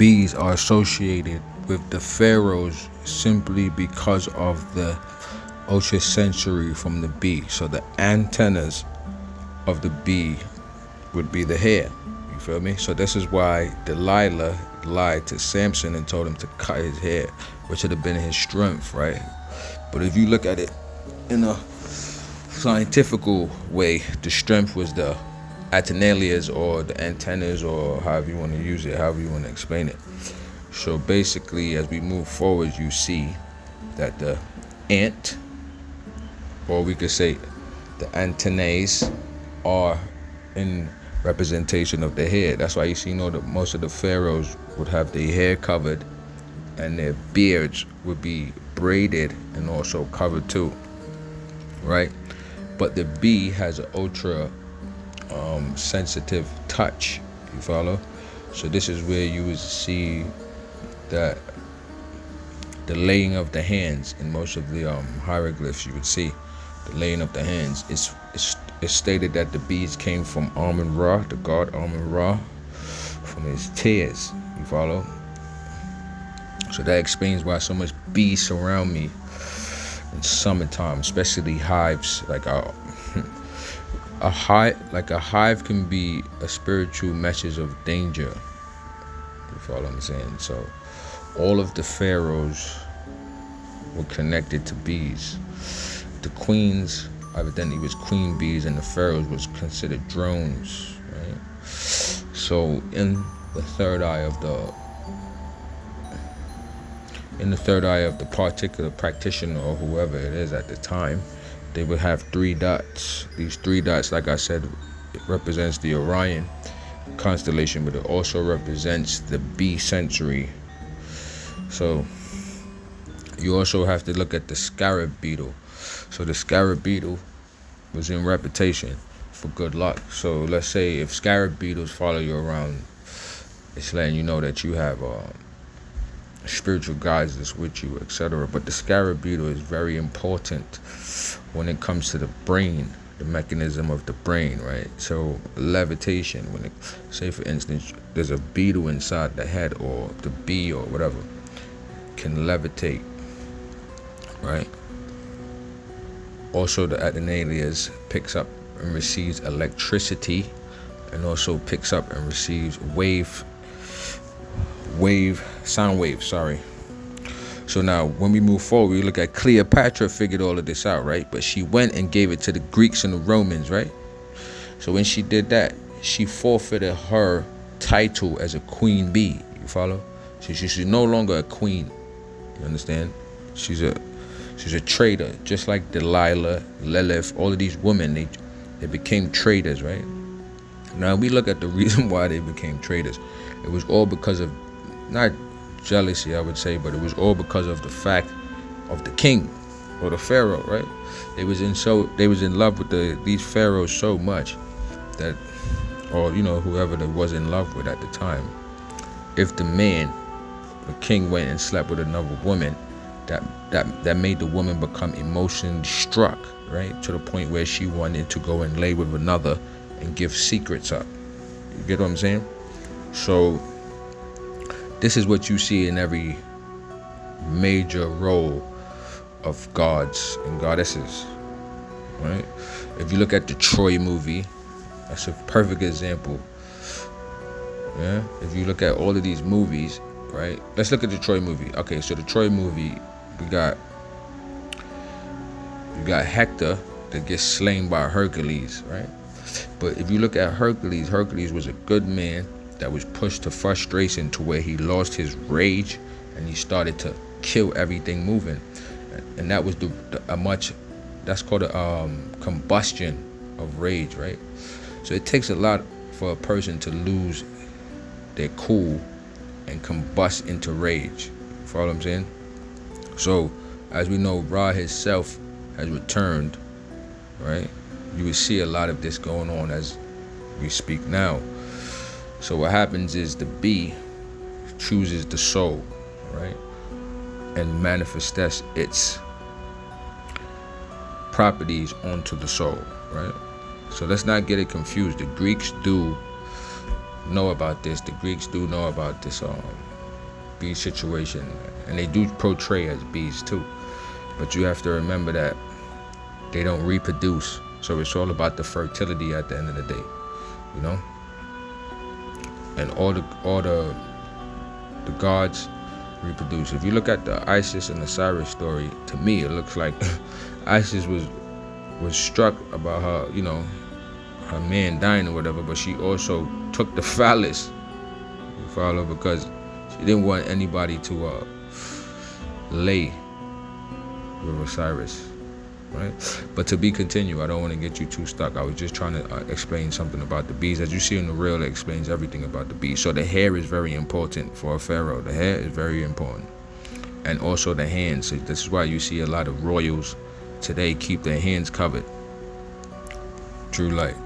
bees are associated with the pharaohs simply because of the ultrasensory from the bee. So the antennas of the bee would be the hair. You feel me? So this is why Delilah lied to Samson and told him to cut his hair, which would have been his strength, right? But if you look at it in a scientific way, the strength was the antennas or the antennas, or however you want to use it, however you want to explain it. So basically, as we move forward, you see that the ant, or we could say the antennas, are in representation of the hair. That's why you see, that most of the pharaohs would have their hair covered and their beards would be braided and also covered too, right? But the bee has an ultra sensitive touch, you follow? So this is where you would see that the laying of the hands in most of the hieroglyphs. You would see the laying of the hands. It's stated that the bees came from Amun-Ra, the god Amun-Ra, from his tears, you follow? So that explains why so much bees surround me in summertime, especially hives. Like a hive can be a spiritual message of danger. You follow what I'm saying? So all of the pharaohs were connected to bees. The queens evidently was queen bees, and the pharaohs was considered drones, right? So in the third eye of the particular practitioner, or whoever it is at the time, they would have 3 dots. These 3 dots, like I said, it represents the Orion constellation, but it also represents the bee sensory. So you also have to look at the scarab beetle. So the scarab beetle was in reputation for good luck. So let's say if scarab beetles follow you around, it's letting you know that you have spiritual guides that's with you, etc. But the scarab beetle is very important when it comes to the brain, the mechanism of the brain, right? So levitation, say for instance there's a beetle inside the head, or the bee or whatever, can levitate, right? Also the Atenalias picks up and receives electricity, and also picks up and receives sound waves, sorry. So now when we move forward, we look at Cleopatra figured all of this out, right? But she went and gave it to the Greeks and the Romans, right? So when she did that, she forfeited her title as a queen bee, you follow? So she's no longer a queen, you understand? She's a traitor, just like Delilah, Lilith, all of these women, they became traitors, right? Now we look at the reason why they became traitors. It was all because of, not jealousy, I would say, but it was all because of the fact of the king or the pharaoh, right? They was in love with these pharaohs so much that, or whoever they was in love with at the time, if the king went and slept with another woman, that made the woman become emotionally struck, right? To the point where she wanted to go and lay with another and give secrets up. You get what I'm saying? So this is what you see in every major role of gods and goddesses, right? If you look at the Troy movie, that's a perfect example. Yeah. If you look at all of these movies, right? Let's look at the Troy movie. Okay, so the Troy movie, you got Hector that gets slain by Hercules, right? But if you look at Hercules was a good man that was pushed to frustration to where he lost his rage and he started to kill everything moving, and that was that's called a combustion of rage, right? So it takes a lot for a person to lose their cool and combust into rage. Follow what I'm saying? So as we know, Ra himself has returned, right? You will see a lot of this going on as we speak now. So what happens is the bee chooses the soul, right? And manifests its properties onto the soul, right? So let's not get it confused. The Greeks do know about this. The Greeks do know about this bee situation, and they do portray as bees too, but you have to remember that they don't reproduce, so it's all about the fertility at the end of the day, you know. And all the gods reproduce. If you look at the Isis and Osiris story, to me it looks like Isis was struck about her, you know, her man dying or whatever, but she also took the phallus, you follow, because she didn't want anybody to lay with Osiris, right? But to be continued, I don't want to get you too stuck. I was just trying to explain something about the bees. As you see in the reel, it explains everything about the bees. So the hair is very important for a pharaoh. The hair is very important, and also the hands. So this is why you see a lot of royals today keep their hands covered. True light.